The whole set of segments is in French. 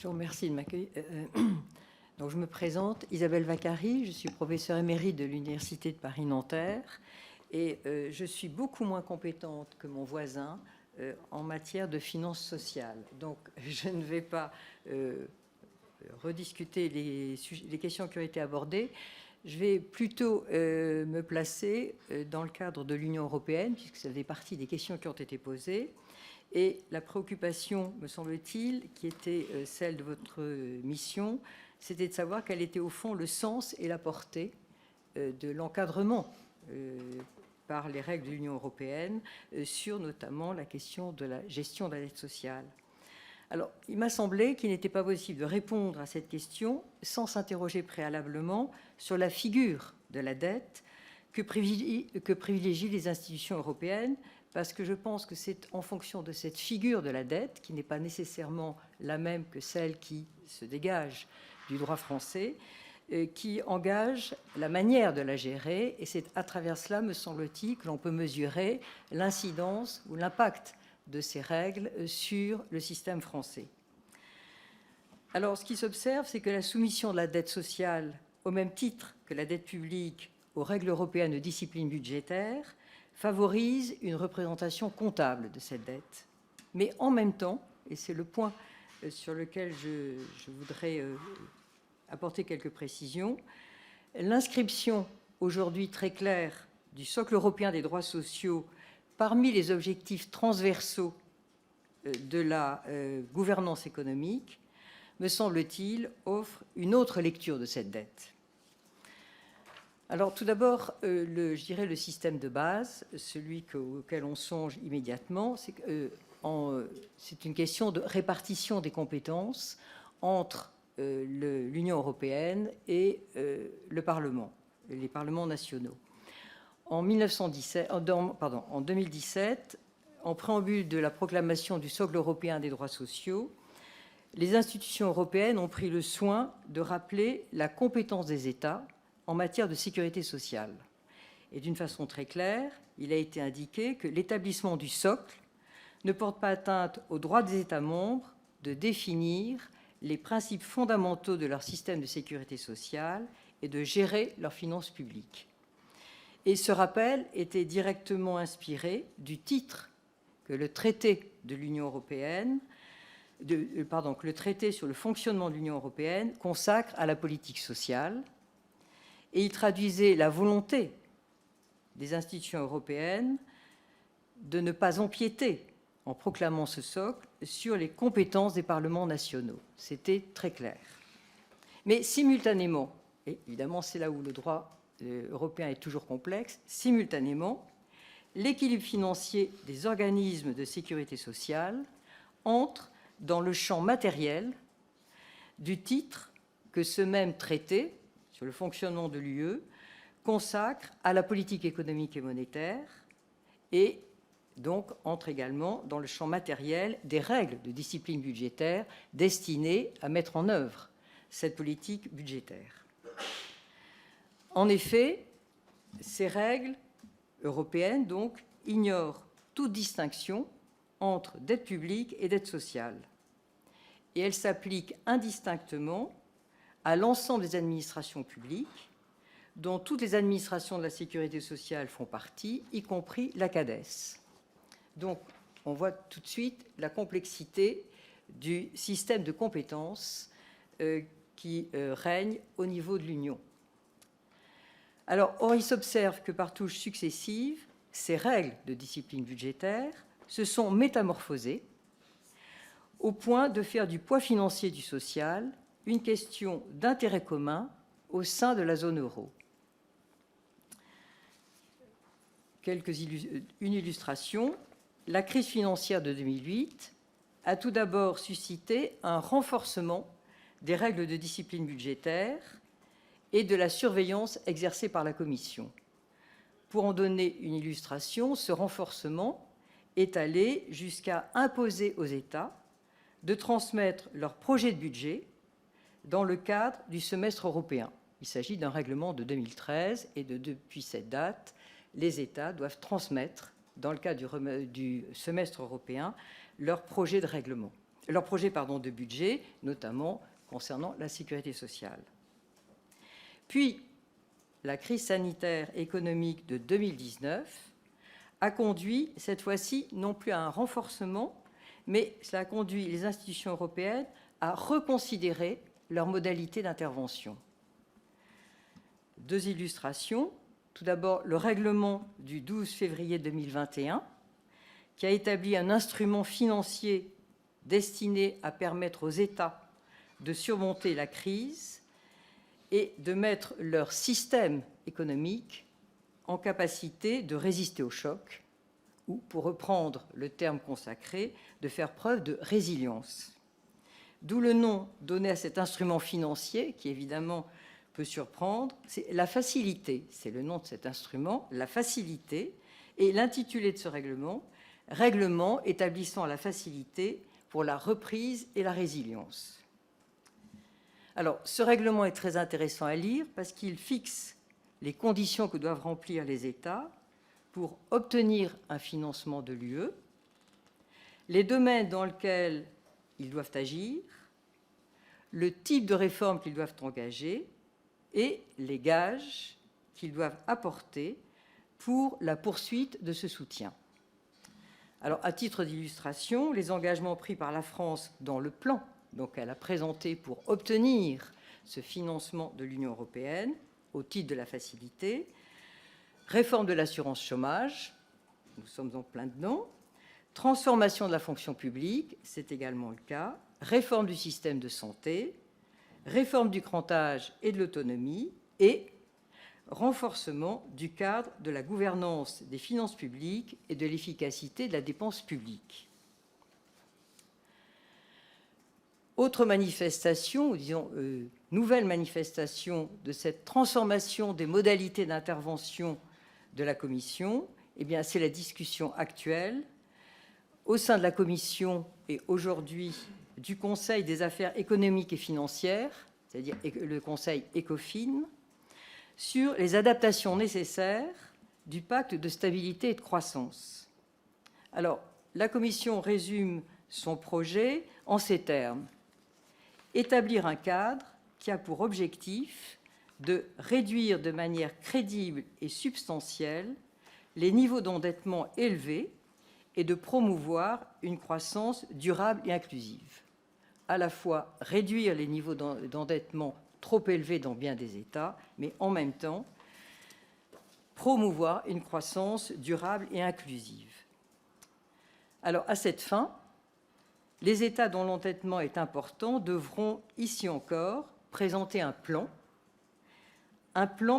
Je vous remercie de m'accueillir. Donc, je me présente, Isabelle Vaccari, je suis professeure émérite de l'Université de Paris-Nanterre et je suis beaucoup moins compétente que mon voisin en matière de finances sociales. Donc, je ne vais pas rediscuter les questions qui ont été abordées. Je vais plutôt me placer dans le cadre de l'Union européenne, puisque ça fait partie des questions qui ont été posées. Et la préoccupation, me semble-t-il, qui était celle de votre mission, c'était de savoir quel était au fond le sens et la portée de l'encadrement par les règles de l'Union européenne sur notamment la question de la gestion de la dette sociale. Alors, il m'a semblé qu'il n'était pas possible de répondre à cette question sans s'interroger préalablement sur la figure de la dette que privilégient les institutions européennes, parce que je pense que c'est en fonction de cette figure de la dette, qui n'est pas nécessairement la même que celle qui se dégage du droit français, qui engage la manière de la gérer, et c'est à travers cela, me semble-t-il, que l'on peut mesurer l'incidence ou l'impact de ces règles sur le système français. Alors, ce qui s'observe, c'est que la soumission de la dette sociale, au même titre que la dette publique, aux règles européennes de discipline budgétaire, favorise une représentation comptable de cette dette. Mais en même temps, et c'est le point sur lequel je voudrais apporter quelques précisions, l'inscription aujourd'hui très claire du socle européen des droits sociaux parmi les objectifs transversaux de la gouvernance économique, me semble-t-il, offre une autre lecture de cette dette. Alors, tout d'abord, je dirais le système de base, celui auquel on songe immédiatement, c'est une question de répartition des compétences entre l'Union européenne et le Parlement, les parlements nationaux. En 2017, en préambule de la proclamation du socle européen des droits sociaux, les institutions européennes ont pris le soin de rappeler la compétence des États en matière de sécurité sociale. Et d'une façon très claire, il a été indiqué que l'établissement du socle ne porte pas atteinte au droit des États membres de définir les principes fondamentaux de leur système de sécurité sociale et de gérer leurs finances publiques. Et ce rappel était directement inspiré du titre que le traité de l'Union européenne, que le traité sur le fonctionnement de l'Union européenne consacre à la politique sociale, et il traduisait la volonté des institutions européennes de ne pas empiéter, en proclamant ce socle, sur les compétences des parlements nationaux. C'était très clair. Mais simultanément, et évidemment c'est là où le droit européen est toujours complexe, simultanément, l'équilibre financier des organismes de sécurité sociale entre dans le champ matériel du titre que ce même traité sur le fonctionnement de l'UE consacre à la politique économique et monétaire et donc entre également dans le champ matériel des règles de discipline budgétaire destinées à mettre en œuvre cette politique budgétaire. En effet, ces règles européennes donc ignorent toute distinction entre dette publique et dette sociale. Et elles s'appliquent indistinctement à l'ensemble des administrations publiques, dont toutes les administrations de la sécurité sociale font partie, y compris la CADES. Donc, on voit tout de suite la complexité du système de compétences qui règne au niveau de l'Union. Alors, or, il s'observe que par touches successives, ces règles de discipline budgétaire se sont métamorphosées au point de faire du poids financier du social une question d'intérêt commun au sein de la zone euro. Une illustration, la crise financière de 2008 a tout d'abord suscité un renforcement des règles de discipline budgétaire et de la surveillance exercée par la Commission. Pour en donner une illustration, ce renforcement est allé jusqu'à imposer aux États de transmettre leur projet de budget dans le cadre du semestre européen. Il s'agit d'un règlement de 2013 et depuis cette date, les États doivent transmettre, dans le cadre du semestre européen, leur projet de règlement. de budget, notamment concernant la sécurité sociale. Puis, la crise sanitaire économique de 2019 a conduit, cette fois-ci, non plus à un renforcement, mais cela a conduit les institutions européennes à reconsidérer leurs modalités d'intervention. 2 illustrations. Tout d'abord, le règlement du 12 février 2021, qui a établi un instrument financier destiné à permettre aux États de surmonter la crise et de mettre leur système économique en capacité de résister au choc, ou, pour reprendre le terme consacré, de faire preuve de résilience. D'où le nom donné à cet instrument financier, qui évidemment peut surprendre, c'est la facilité. C'est le nom de cet instrument, la facilité, et l'intitulé de ce règlement, règlement établissant la facilité pour la reprise et la résilience. Alors, ce règlement est très intéressant à lire parce qu'il fixe les conditions que doivent remplir les États pour obtenir un financement de l'UE, les domaines dans lesquels ils doivent agir, le type de réforme qu'ils doivent engager et les gages qu'ils doivent apporter pour la poursuite de ce soutien. Alors, à titre d'illustration, les engagements pris par la France dans le plan qu'elle a présenté pour obtenir ce financement de l'Union européenne au titre de la facilité: réforme de l'assurance chômage, nous sommes en plein dedans, transformation de la fonction publique, c'est également le cas, réforme du système de santé, réforme du grand âge et de l'autonomie et renforcement du cadre de la gouvernance des finances publiques et de l'efficacité de la dépense publique. Autre manifestation, ou disons nouvelle manifestation de cette transformation des modalités d'intervention de la Commission, eh bien, c'est la discussion actuelle au sein de la Commission et aujourd'hui du Conseil des affaires économiques et financières, c'est-à-dire le Conseil ECOFIN, sur les adaptations nécessaires du pacte de stabilité et de croissance. Alors, la Commission résume son projet en ces termes: établir un cadre qui a pour objectif de réduire de manière crédible et substantielle les niveaux d'endettement élevés et de promouvoir une croissance durable et inclusive. À la fois réduire les niveaux d'endettement trop élevés dans bien des États, mais en même temps promouvoir une croissance durable et inclusive. Alors, à cette fin, les États dont l'endettement est important devront, ici encore, présenter un plan,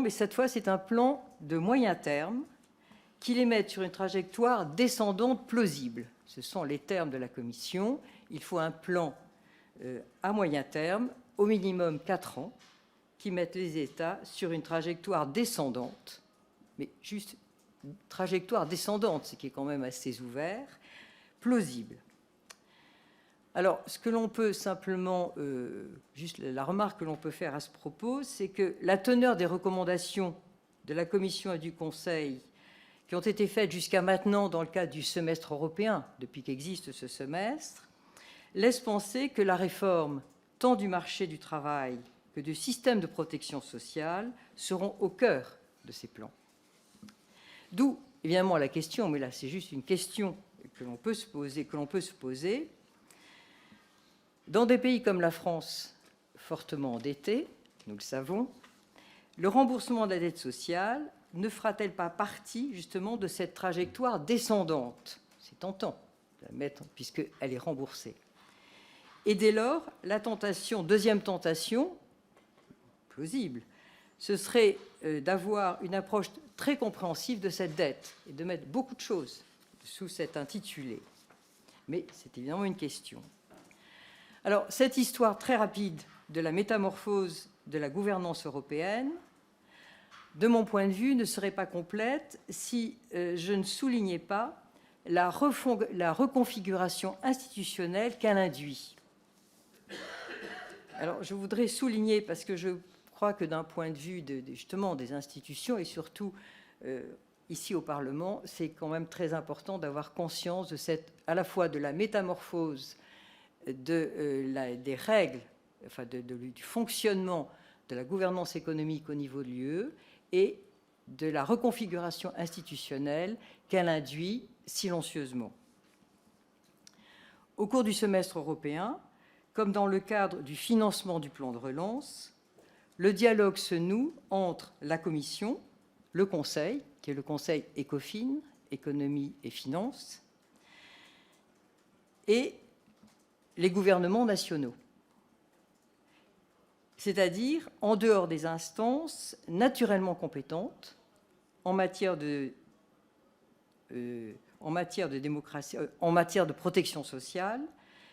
mais cette fois, c'est un plan de moyen terme qui les mette sur une trajectoire descendante plausible. Ce sont les termes de la Commission. Il faut un plan à moyen terme, au minimum 4 ans, qui mette les États sur une trajectoire descendante, mais juste une trajectoire descendante, ce qui est quand même assez ouvert, plausible. Alors, ce que l'on peut simplement, juste la remarque que l'on peut faire à ce propos, c'est que la teneur des recommandations de la Commission et du Conseil qui ont été faites jusqu'à maintenant dans le cadre du semestre européen, depuis qu'existe ce semestre, laisse penser que la réforme tant du marché du travail que du système de protection sociale seront au cœur de ces plans. D'où, évidemment, la question, mais là c'est juste une question que l'on peut se poser, dans des pays comme la France, fortement endettés, nous le savons, le remboursement de la dette sociale ne fera-t-elle pas partie, justement, de cette trajectoire descendante? C'est tentant de la mettre, puisqu'elle est remboursée. Et dès lors, la tentation, deuxième tentation, plausible, ce serait d'avoir une approche très compréhensive de cette dette et de mettre beaucoup de choses sous cet intitulé. Mais c'est évidemment une question. Alors, cette histoire très rapide de la métamorphose de la gouvernance européenne, de mon point de vue, ne serait pas complète si je ne soulignais pas la reconfiguration institutionnelle qu'elle induit. Alors, je voudrais souligner, parce que je crois que d'un point de vue justement des institutions et surtout ici au Parlement, c'est quand même très important d'avoir conscience de à la fois de la métamorphose des règles, enfin du fonctionnement de la gouvernance économique au niveau de l'UE et de la reconfiguration institutionnelle qu'elle induit silencieusement. Au cours du semestre européen, comme dans le cadre du financement du plan de relance, le dialogue se noue entre la Commission, le Conseil, qui est le Conseil ECOFIN, Économie et Finances, et les gouvernements nationaux, c'est-à-dire en dehors des instances naturellement compétentes en matière de démocratie, en matière de protection sociale,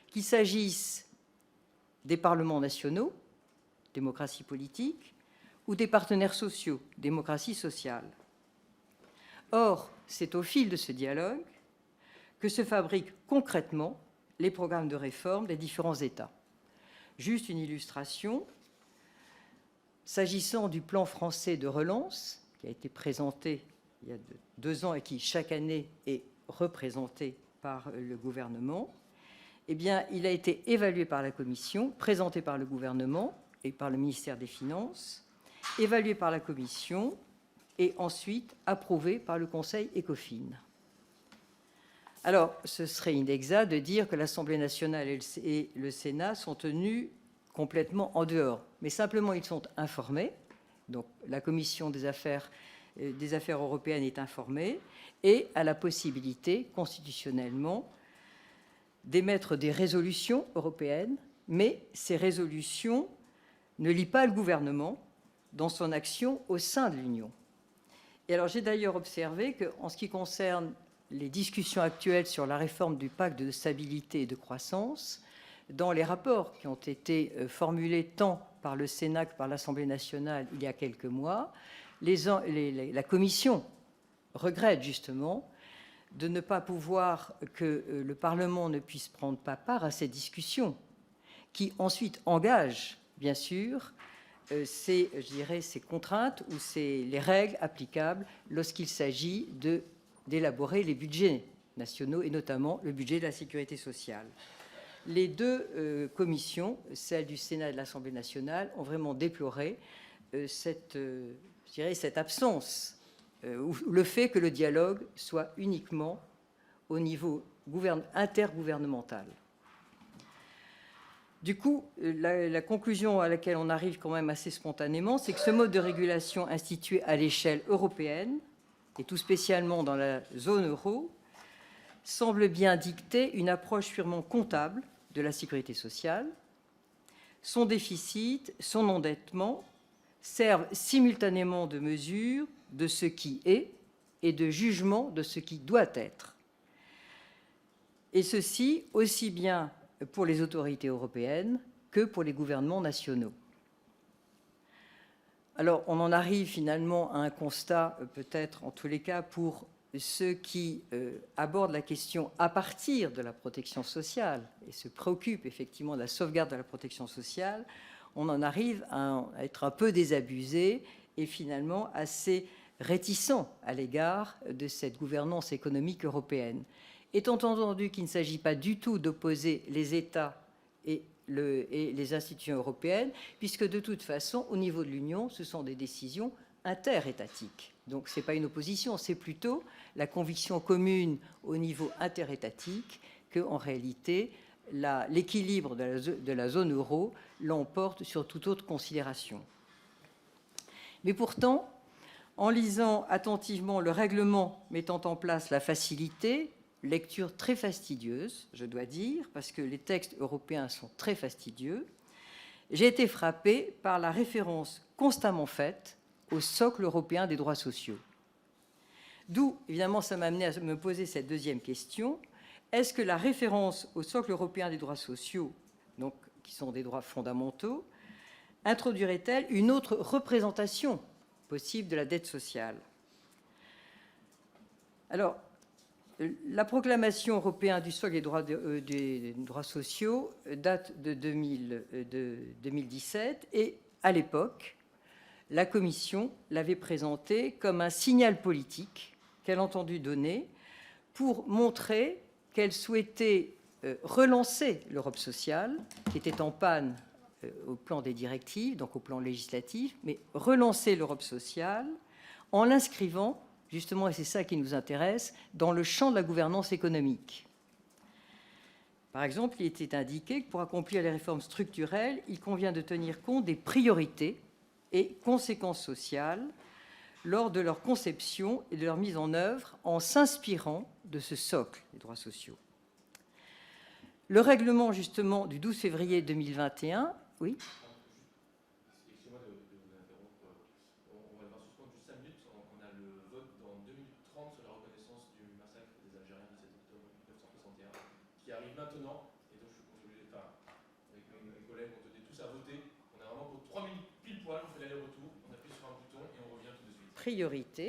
qu'il s'agisse des parlements nationaux, démocratie politique, ou des partenaires sociaux, démocratie sociale. Or, c'est au fil de ce dialogue que se fabriquent concrètement les programmes de réforme des différents États. Juste une illustration, s'agissant du plan français de relance, qui a été présenté il y a 2 ans et qui, chaque année, est représenté par le gouvernement, eh bien, il a été évalué par la Commission, présenté par le gouvernement et par le ministère des Finances, évalué par la Commission et ensuite approuvé par le Conseil ECOFIN. Alors, ce serait inexact de dire que l'Assemblée nationale et le Sénat sont tenus complètement en dehors, mais simplement ils sont informés. Donc, la Commission des affaires européennes est informée et a la possibilité, constitutionnellement, d'émettre des résolutions européennes, mais ces résolutions ne lient pas le gouvernement dans son action au sein de l'Union. Et alors, j'ai d'ailleurs observé qu'en ce qui concerne les discussions actuelles sur la réforme du pacte de stabilité et de croissance, dans les rapports qui ont été formulés tant par le Sénat que par l'Assemblée nationale il y a quelques mois, la Commission regrette justement de ne pas pouvoir que le Parlement ne puisse prendre pas part à ces discussions, qui ensuite engagent, bien sûr, ces contraintes ou les règles applicables lorsqu'il s'agit d'élaborer les budgets nationaux et notamment le budget de la sécurité sociale. Les 2 commissions, celle du Sénat et de l'Assemblée nationale, ont vraiment déploré cette absence ou le fait que le dialogue soit uniquement au niveau intergouvernemental. Du coup, la conclusion à laquelle on arrive quand même assez spontanément, c'est que ce mode de régulation institué à l'échelle européenne, et tout spécialement dans la zone euro, semble bien dicter une approche purement comptable de la sécurité sociale. Son déficit, son endettement servent simultanément de mesure de ce qui est et de jugement de ce qui doit être. Et ceci aussi bien pour les autorités européennes que pour les gouvernements nationaux. Alors, on en arrive finalement à un constat, peut-être en tous les cas, pour ceux qui abordent la question à partir de la protection sociale et se préoccupent effectivement de la sauvegarde de la protection sociale, on en arrive à être un peu désabusé et finalement assez réticent à l'égard de cette gouvernance économique européenne. Étant entendu qu'il ne s'agit pas du tout d'opposer les États et les institutions européennes, puisque de toute façon, au niveau de l'Union, ce sont des décisions interétatiques. Donc, ce n'est pas une opposition, c'est plutôt la conviction commune au niveau interétatique qu'en réalité, l'équilibre de la zone euro l'emporte sur toute autre considération. Mais pourtant, en lisant attentivement le règlement mettant en place la facilité, lecture très fastidieuse, je dois dire, parce que les textes européens sont très fastidieux, j'ai été frappée par la référence constamment faite au socle européen des droits sociaux. D'où, évidemment, ça m'a amené à me poser cette deuxième question. Est-ce que la référence au socle européen des droits sociaux, donc, qui sont des droits fondamentaux, introduirait-elle une autre représentation possible de la dette sociale? Alors, la proclamation européenne du socle des droits sociaux date de 2017 et, à l'époque, la Commission l'avait présentée comme un signal politique qu'elle a entendu donner pour montrer qu'elle souhaitait relancer l'Europe sociale, qui était en panne au plan des directives, donc au plan législatif, mais relancer l'Europe sociale en l'inscrivant, justement, et c'est ça qui nous intéresse, dans le champ de la gouvernance économique. Par exemple, il était indiqué que pour accomplir les réformes structurelles, il convient de tenir compte des priorités et conséquences sociales lors de leur conception et de leur mise en œuvre en s'inspirant de ce socle des droits sociaux. Le règlement, justement, du 12 février 2021, oui. Excusez-moi de vous interrompre. On va devoir suspendre juste 5 minutes. On a le vote dans 2 minutes 30 sur la reconnaissance du massacre des Algériens du 7 octobre 1961, qui arrive maintenant. Et donc, je suis obligé, avec mes collègues, on tenait tous à voter. On a vraiment pour 3 minutes pile poil, on fait l'aller-retour, on appuie sur un bouton et on revient tout de suite. Priorité.